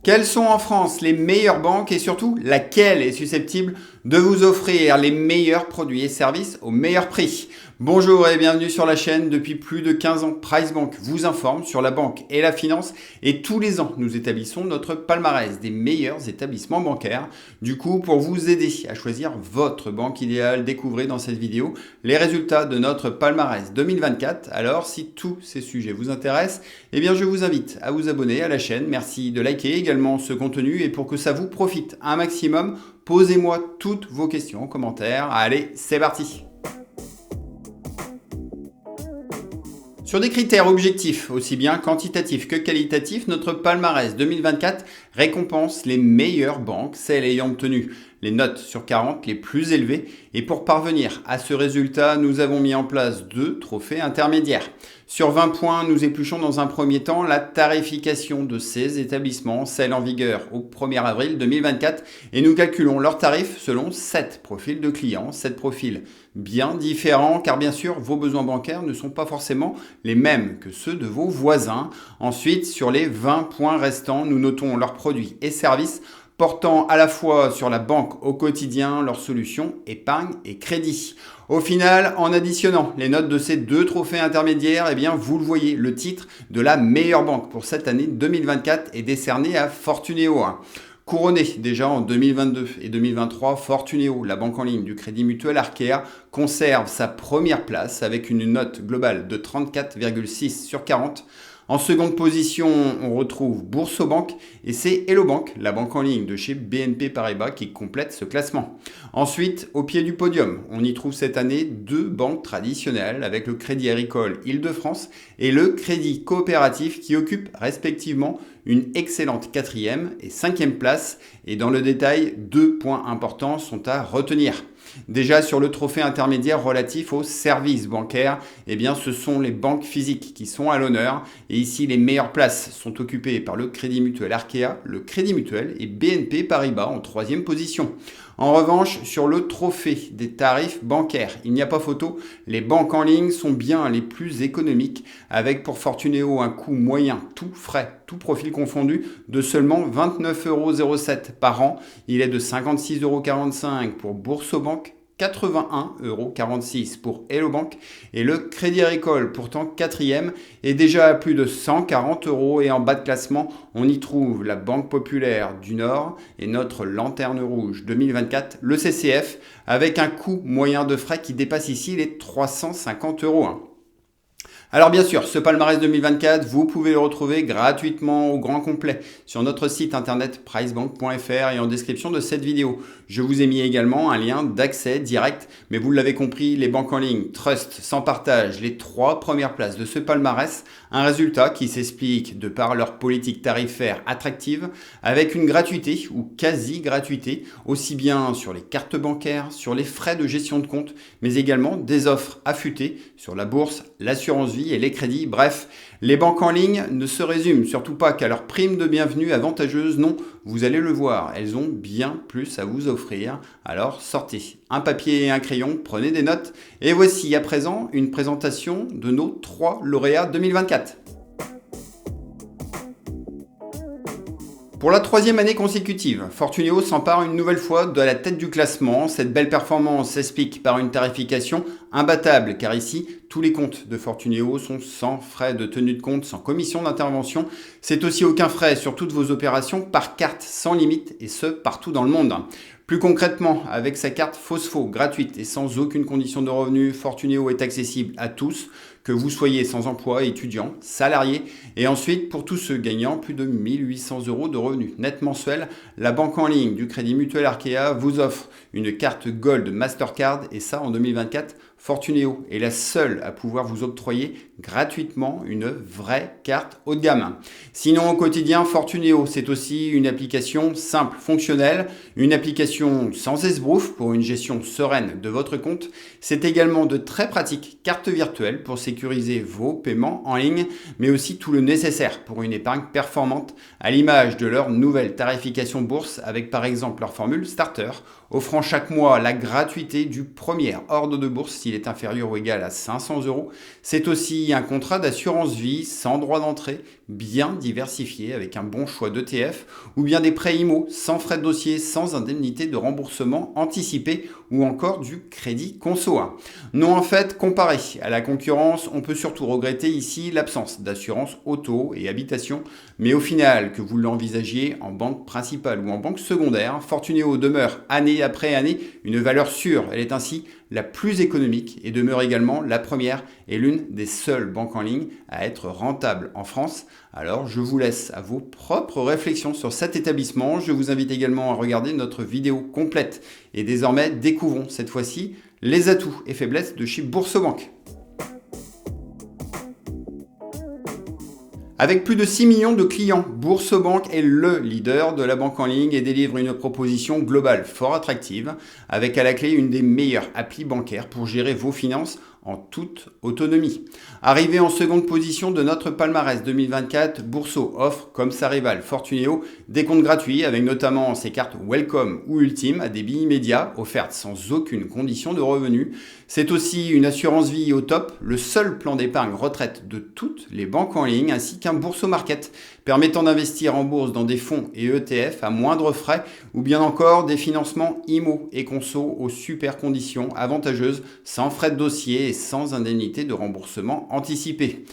Quelles sont en France les meilleures banques et surtout laquelle est susceptible de vous offrir les meilleurs produits et services au meilleur prix? Bonjour et bienvenue sur la chaîne. Depuis plus de 15 ans, PriceBank vous informe sur la banque et la finance et tous les ans, nous établissons notre palmarès des meilleurs établissements bancaires. Du coup, pour vous aider à choisir votre banque idéale, découvrez dans cette vidéo les résultats de notre palmarès 2024. Alors, si tous ces sujets vous intéressent, eh bien, je vous invite à vous abonner à la chaîne. Merci de liker également ce contenu et pour que ça vous profite un maximum, posez-moi toutes vos questions en commentaire. Allez, c'est parti! Sur des critères objectifs, aussi bien quantitatifs que qualitatifs, notre palmarès 2024 récompense les meilleures banques, celles ayant obtenu les notes sur 40 les plus élevées. Et pour parvenir à ce résultat, nous avons mis en place 2 trophées intermédiaires. Sur 20 points, nous épluchons dans un premier temps la tarification de ces établissements, celle en vigueur au 1er avril 2024, et nous calculons leurs tarifs selon 7 profils de clients, 7 profils bien différents, car bien sûr, vos besoins bancaires ne sont pas forcément les mêmes que ceux de vos voisins. Ensuite, sur les 20 points restants, nous notons leurs produits et services portant à la fois sur la banque au quotidien, leurs solutions épargne et crédit. Au final, en additionnant les notes de ces 2 trophées intermédiaires, eh bien, vous le voyez, le titre de la meilleure banque pour cette année 2024 est décerné à Fortuneo. Couronné déjà en 2022 et 2023, Fortuneo, la banque en ligne du Crédit Mutuel Arkea, conserve sa première place avec une note globale de 34,6 sur 40. En seconde position, on retrouve Boursorama et c'est Hello Bank, la banque en ligne de chez BNP Paribas qui complète ce classement. Ensuite, au pied du podium, on y trouve cette année 2 banques traditionnelles avec le Crédit Agricole Île-de-France et le Crédit Coopératif qui occupent respectivement une excellente 4e et 5e place. Et dans le détail, 2 points importants sont à retenir. Déjà sur le trophée intermédiaire relatif aux services bancaires, eh bien ce sont les banques physiques qui sont à l'honneur. Et ici, les meilleures places sont occupées par le Crédit Mutuel Arkea, le Crédit Mutuel et BNP Paribas en 3e position. En revanche, sur le trophée des tarifs bancaires, il n'y a pas photo, les banques en ligne sont bien les plus économiques avec pour Fortuneo un coût moyen, tout frais, tout profil confondu, de seulement 29,07 € par an. Il est de 56,45 € pour Boursorama, 81,46 € pour Hello Bank et le Crédit Agricole, pourtant 4e, est déjà à plus de 140 € et en bas de classement, on y trouve la Banque Populaire du Nord et notre Lanterne Rouge 2024, le CCF, avec un coût moyen de frais qui dépasse ici les 350 €. Alors bien sûr, ce palmarès 2024, vous pouvez le retrouver gratuitement au grand complet sur notre site internet pricebank.fr et en description de cette vidéo. Je vous ai mis également un lien d'accès direct, mais vous l'avez compris, les banques en ligne trust sans partage les 3 premières places de ce palmarès, un résultat qui s'explique de par leur politique tarifaire attractive avec une gratuité ou quasi-gratuité, aussi bien sur les cartes bancaires, sur les frais de gestion de compte, mais également des offres affûtées sur la bourse, l'assurance vie et les crédits. Bref, les banques en ligne ne se résument surtout pas qu'à leur prime de bienvenue avantageuse. Non, vous allez le voir, elles ont bien plus à vous offrir. Alors sortez un papier et un crayon, prenez des notes. Et voici à présent une présentation de nos 3 lauréats 2024. Pour la 3e année consécutive, Fortuneo s'empare une nouvelle fois de la tête du classement. Cette belle performance s'explique par une tarification imbattable, car ici, tous les comptes de Fortuneo sont sans frais de tenue de compte, sans commission d'intervention. C'est aussi aucun frais sur toutes vos opérations par carte sans limite, et ce, partout dans le monde. Plus concrètement, avec sa carte Fosfo gratuite et sans aucune condition de revenu, Fortuneo est accessible à tous, que vous soyez sans emploi, étudiant, salarié. Et ensuite, pour tous ceux gagnant plus de 1 800 € de revenus net mensuels, la banque en ligne du Crédit Mutuel Arkea vous offre une carte Gold Mastercard et ça en 2024. Fortuneo est la seule à pouvoir vous octroyer gratuitement une vraie carte haut de gamme. Sinon, au quotidien, Fortuneo, c'est aussi une application simple, fonctionnelle, une application sans esbrouf pour une gestion sereine de votre compte. C'est également de très pratiques cartes virtuelles pour sécuriser vos paiements en ligne, mais aussi tout le nécessaire pour une épargne performante à l'image de leur nouvelle tarification bourse avec par exemple leur formule Starter, offrant chaque mois la gratuité du premier ordre de bourse s'il est inférieur ou égal à 500 €. C'est aussi un contrat d'assurance vie sans droit d'entrée, bien diversifiés avec un bon choix d'ETF ou bien des prêts IMO sans frais de dossier, sans indemnité de remboursement anticipé ou encore du crédit conso. Non, en fait, comparé à la concurrence, on peut surtout regretter ici l'absence d'assurance auto et habitation, mais au final, que vous l'envisagiez en banque principale ou en banque secondaire, Fortuneo demeure année après année une valeur sûre. Elle est ainsi la plus économique et demeure également la première et l'une des seules banques en ligne à être rentable en France. Alors je vous laisse à vos propres réflexions sur cet établissement. Je vous invite également à regarder notre vidéo complète. Et désormais, découvrons cette fois-ci les atouts et faiblesses de chez Boursorama. Avec plus de 6 millions de clients, Boursorama est le leader de la banque en ligne et délivre une proposition globale fort attractive, avec à la clé une des meilleures applis bancaires pour gérer vos finances en toute autonomie. Arrivé en seconde position de notre palmarès 2024, Bourso offre, comme sa rivale Fortuneo, des comptes gratuits avec notamment ses cartes Welcome ou Ultime à débit immédiat, offertes sans aucune condition de revenu. C'est aussi une assurance vie au top, le seul plan d'épargne retraite de toutes les banques en ligne, ainsi qu'un Bourso Market permettant d'investir en bourse dans des fonds et ETF à moindre frais, ou bien encore des financements IMO et conso aux super conditions avantageuses, sans frais de dossier et sans indemnité de remboursement anticipé.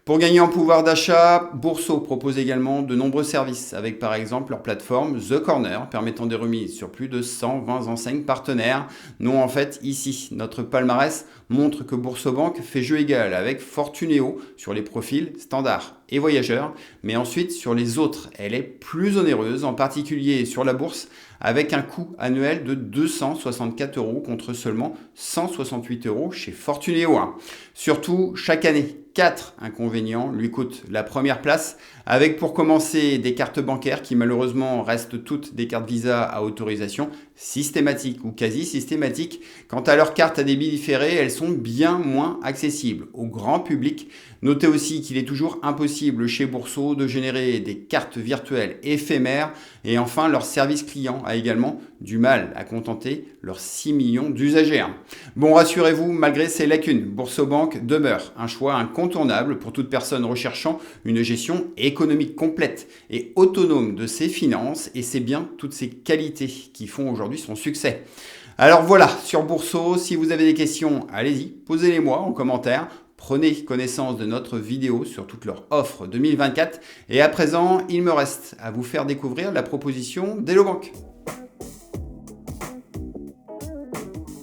Pour gagner en pouvoir d'achat, Bourso propose également de nombreux services, avec par exemple leur plateforme The Corner, permettant des remises sur plus de 120 enseignes partenaires. Non, en fait, ici, notre palmarès montre que Boursorama fait jeu égal avec Fortuneo sur les profils standards et voyageurs, mais ensuite sur les autres, elle est plus onéreuse, en particulier sur la bourse, avec un coût annuel de 264 € contre seulement 168 € chez Fortuneo. Surtout, chaque année, 4 inconvénients lui coûtent la première place, avec pour commencer des cartes bancaires qui malheureusement restent toutes des cartes Visa à autorisation systématique ou quasi systématique. Quant à leurs cartes à débit différé, elles sont bien moins accessibles au grand public. Notez aussi qu'il est toujours impossible chez Bourso de générer des cartes virtuelles éphémères. Et enfin, leur service client a également du mal à contenter leurs 6 millions d'usagers. Bon, rassurez-vous, malgré ces lacunes, Boursorama demeure un choix incontournable pour toute personne recherchant une gestion économique complète et autonome de ses finances. Et c'est bien toutes ces qualités qui font aujourd'hui son succès. Alors voilà, sur Bourso, si vous avez des questions, allez-y, posez-les-moi en commentaire. Prenez connaissance de notre vidéo sur toutes leurs offres 2024. Et à présent, il me reste à vous faire découvrir la proposition d'Hello Bank.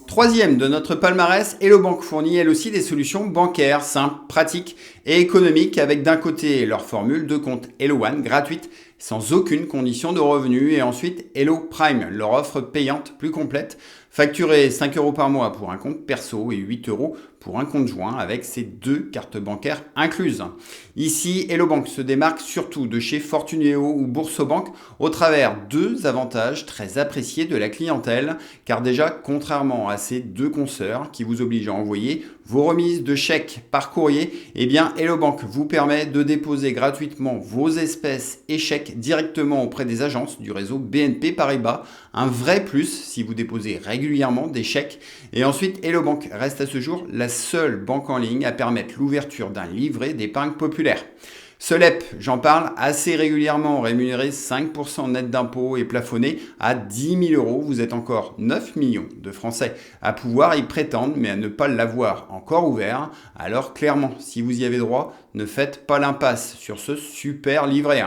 Troisième de notre palmarès, Hello Bank fournit elle aussi des solutions bancaires simples, pratiques et économiques avec d'un côté leur formule de compte Hello One gratuite sans aucune condition de revenu et ensuite Hello Prime, leur offre payante plus complète, facturée 5 € par mois pour un compte perso et 8 € pour un compte joint avec ces 2 cartes bancaires incluses. Ici, Hello Bank se démarque surtout de chez Fortuneo ou Boursorama au travers 2 avantages très appréciés de la clientèle, car déjà, contrairement à ces 2 consoeurs qui vous obligent à envoyer vos remises de chèques par courrier, eh bien Hello Bank vous permet de déposer gratuitement vos espèces et chèques directement auprès des agences du réseau BNP Paribas. Un vrai plus si vous déposez régulièrement des chèques. Et ensuite, Hello Bank reste à ce jour la seule banque en ligne à permettre l'ouverture d'un livret d'épargne populaire. Ce LEP, j'en parle assez régulièrement, rémunéré 5% net d'impôts et plafonné à 10 000 €. Vous êtes encore 9 millions de Français à pouvoir y prétendre, mais à ne pas l'avoir encore ouvert. Alors clairement, si vous y avez droit, ne faites pas l'impasse sur ce super livret.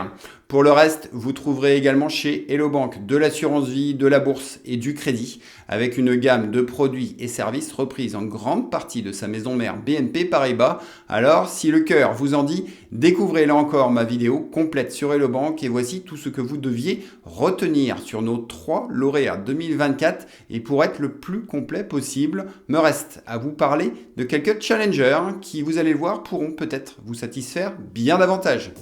Pour le reste, vous trouverez également chez Hello Bank de l'assurance vie, de la bourse et du crédit, avec une gamme de produits et services reprise en grande partie de sa maison mère BNP Paribas. Alors, si le cœur vous en dit, découvrez là encore ma vidéo complète sur Hello Bank et voici tout ce que vous deviez retenir sur nos 3 lauréats 2024. Et pour être le plus complet possible, me reste à vous parler de quelques challengers qui, vous allez le voir, pourront peut-être vous satisfaire bien davantage.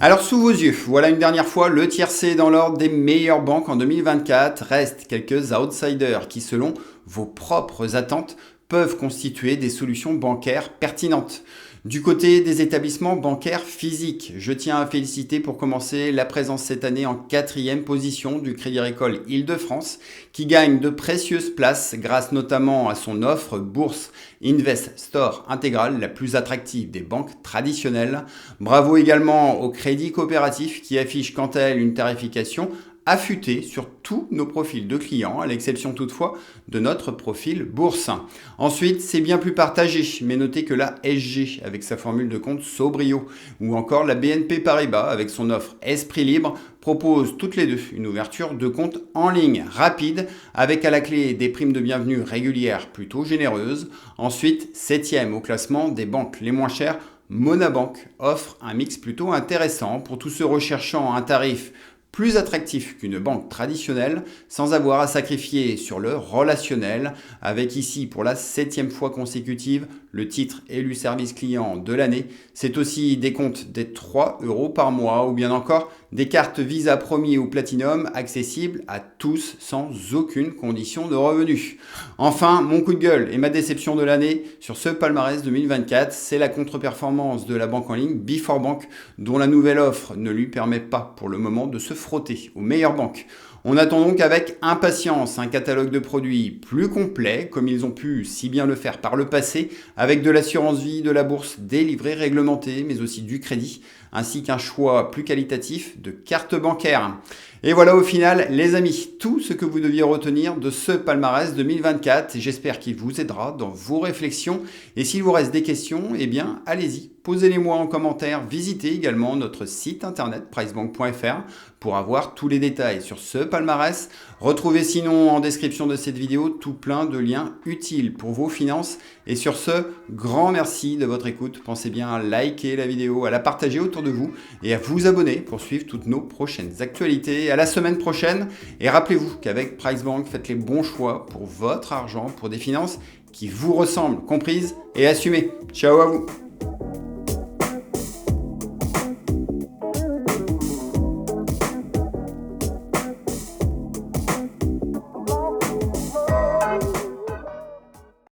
Alors sous vos yeux, voilà une dernière fois le tiercé dans l'ordre des meilleures banques en 2024. Restent quelques outsiders qui, selon vos propres attentes, peuvent constituer des solutions bancaires pertinentes. Du côté des établissements bancaires physiques, je tiens à féliciter pour commencer la présence cette année en 4e position du Crédit Agricole Île-de-France qui gagne de précieuses places grâce notamment à son offre Bourse Invest Store intégrale, la plus attractive des banques traditionnelles. Bravo également au Crédit Coopératif qui affiche quant à elle une tarification affûté sur tous nos profils de clients, à l'exception toutefois de notre profil bourse. Ensuite, c'est bien plus partagé, mais notez que la SG avec sa formule de compte Sobrio ou encore la BNP Paribas avec son offre Esprit Libre proposent toutes les deux une ouverture de compte en ligne rapide avec à la clé des primes de bienvenue régulières plutôt généreuses. Ensuite, 7e au classement des banques les moins chères, Monabank offre un mix plutôt intéressant pour tous ceux recherchant un tarif plus attractif qu'une banque traditionnelle sans avoir à sacrifier sur le relationnel, avec ici pour la 7e fois consécutive le titre élu service client de l'année. C'est aussi des comptes des 3 € par mois ou bien encore des cartes Visa Premier ou Platinum accessibles à tous sans aucune condition de revenu. Enfin, mon coup de gueule et ma déception de l'année sur ce palmarès 2024, c'est la contre-performance de la banque en ligne Before dont la nouvelle offre ne lui permet pas pour le moment de se frotter aux meilleures banques. On attend donc avec impatience un catalogue de produits plus complet, comme ils ont pu si bien le faire par le passé, avec de l'assurance vie, de la bourse, des livrets réglementés, mais aussi du crédit, ainsi qu'un choix plus qualitatif de cartes bancaires. Et voilà au final, les amis, tout ce que vous deviez retenir de ce palmarès 2024. J'espère qu'il vous aidera dans vos réflexions. Et s'il vous reste des questions, eh bien, allez-y, posez-les-moi en commentaire. Visitez également notre site internet pricebank.fr pour avoir tous les détails sur ce palmarès. Retrouvez sinon en description de cette vidéo tout plein de liens utiles pour vos finances. Et sur ce, grand merci de votre écoute. Pensez bien à liker la vidéo, à la partager autour de vous et à vous abonner pour suivre toutes nos prochaines actualités. À la semaine prochaine et rappelez-vous qu'avec Pricebank, faites les bons choix pour votre argent, pour des finances qui vous ressemblent, comprises et assumées. Ciao à vous!